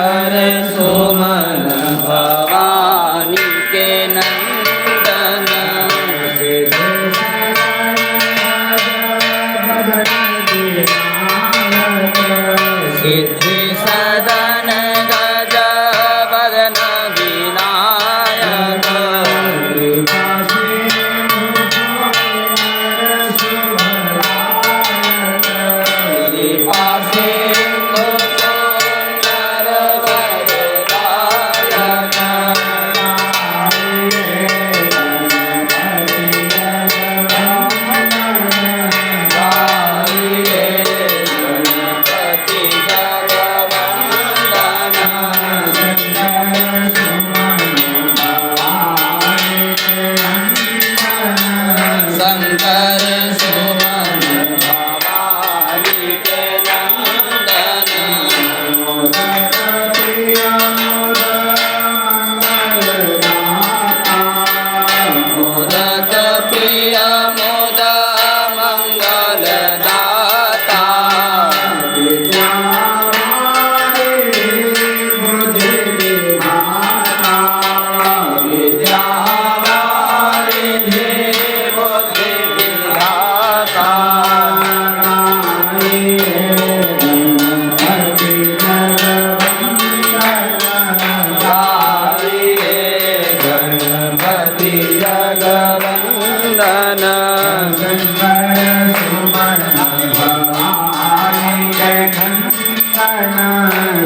शंकर सुमन भवानी के नंदन सिद्धि सदन गज बदन विनायक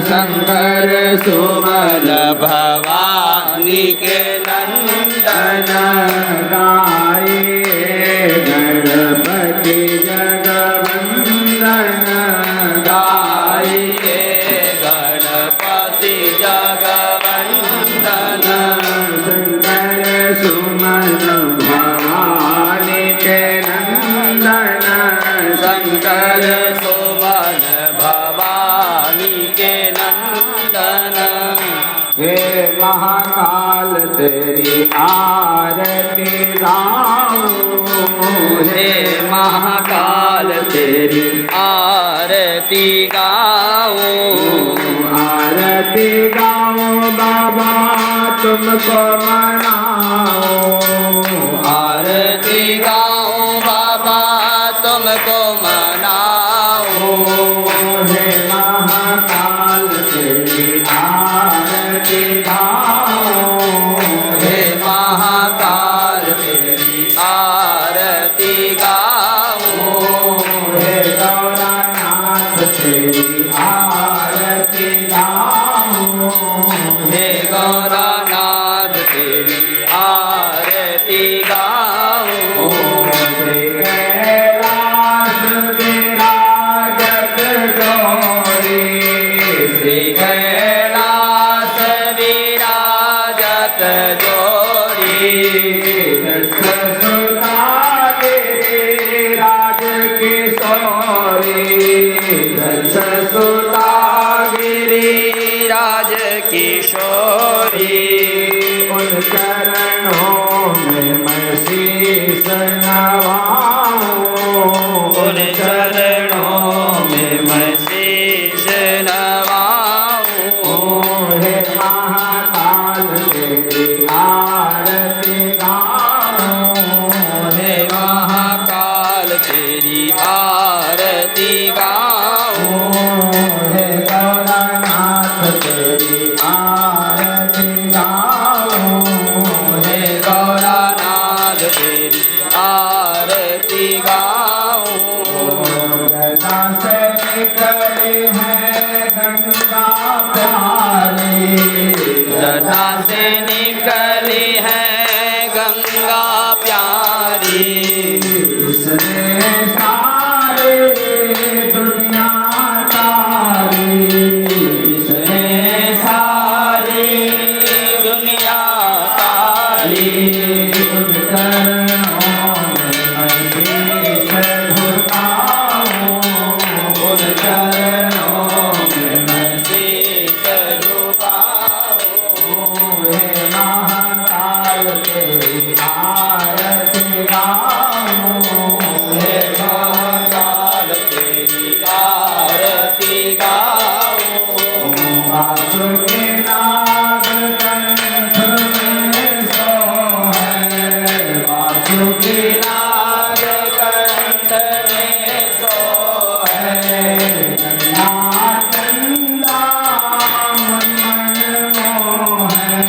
शंकर सुमन भवानी के नंदन गाये गणपति जगवंदन गाये गणपति जगवंदन शंकर सुमन भवानी के नंदन शंकर सुमन भवानी के नंदन हे महाकाल तेरी आरती गाऊं हे महाकाल तेरी आरती गाऊं बाबा तुमको मनाऊं आरती गाऊं बाबा तुमको मनाऊं हे महाकाल तेरी आरती गाऊं हे महाकाल तेरी आरती गाऊं हे गौरनाथ तेरी आरती गाऊं हे गौरनाथ तेरी आरती गाऊं हे कैलाश विराजत गौरी श्री कैलाश विराजत जोड़ी सुता राज किशोरी सुता गिरिराज किशोरी उन चरणों में मैं शीश नवाऊं उन चरणों में मैं शीश नवाऊं हे महाकाल तेरी आरती गाऊं हे महाकाल तेरी आरती गाऊं हे गौरनाथ तेरी आरती गाऊं हे गौरनाथ तेरी आरती गाऊं जटा से निकली है गंगा प्यारी जटा से निकली है गंगा प्यारी उसने सारे दुनिया तारी इसने सारी दुनिया तारी उन चरणों में मैं शीश झुकाऊं उन चरणों में मैं शीश झुकाऊं हे वासुकीनाथ कंठ में सोहै वासुकीनाथ कंठ में सोहै चंदा मन मोहै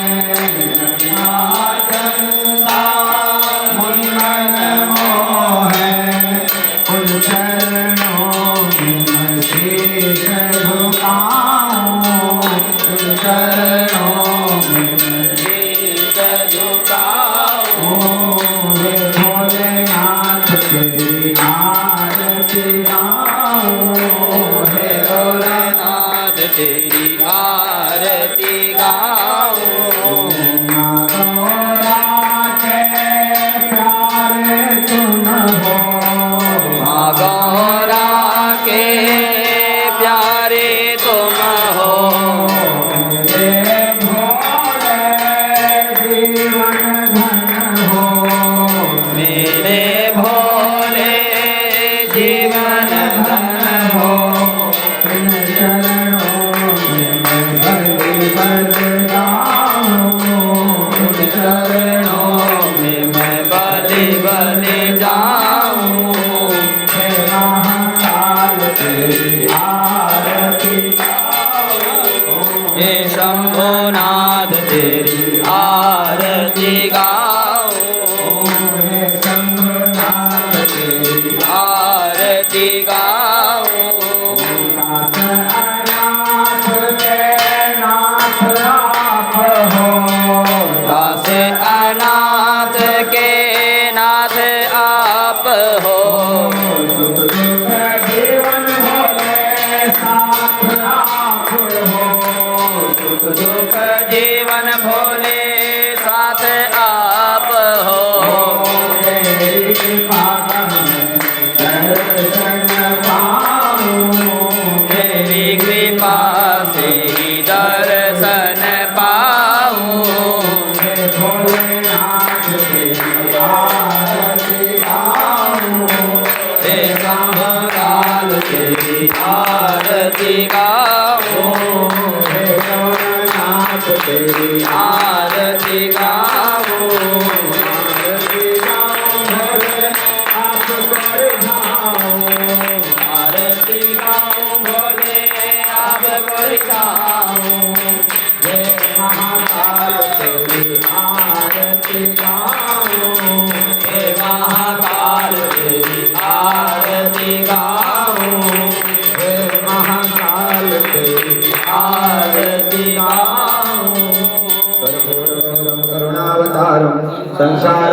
चंदा मन मोहै उन चरणों में शीश झुकाऊं उन चरणों में शीश झुकाऊं हे भोलेनाथ तेरी आरती गाऊं हे भोलेनाथ तेरी आरती गाऊं गौरा के प्यारे तुम हो गौरा के प्यारे तुम हो मेरे भोले जीवन धन हो मेरे भोले जीवन धन हो इन चरणों में मैं बलि जाऊं इन चरणों में मैं बलि जाऊं हे महाकाल तेरी आरती हे शंभुनाथ तेरी आरती गाऊं हे शंभुनाथ तेरी आरती गाऊं नाथ अनाथ के नाथ आप हो दास अनाथ के नाथ आप हो सुख दुख जीवन भोले साथ आप हो सुख दुख जीवन भोले साथ आप हो तेरी कृपा में दर्शन पाऊं तेरी कृपा से ही दर्शन पाऊं हे भोलेनाथ तेरी आरती गाऊं हे शंभुनाथ तेरी आरती गाऊं हे गौरनाथ तेरी आरती गाऊं आरती गाऊं भोले आप कर जाऊं आरती गाऊं भोले आप कर जाऊं हे महाकाल तेरी आरती गाऊं हे महाकाल तेरी आरती गाऊं हे महाकाल तेरी आरती गाऊं करुणावतारं संसार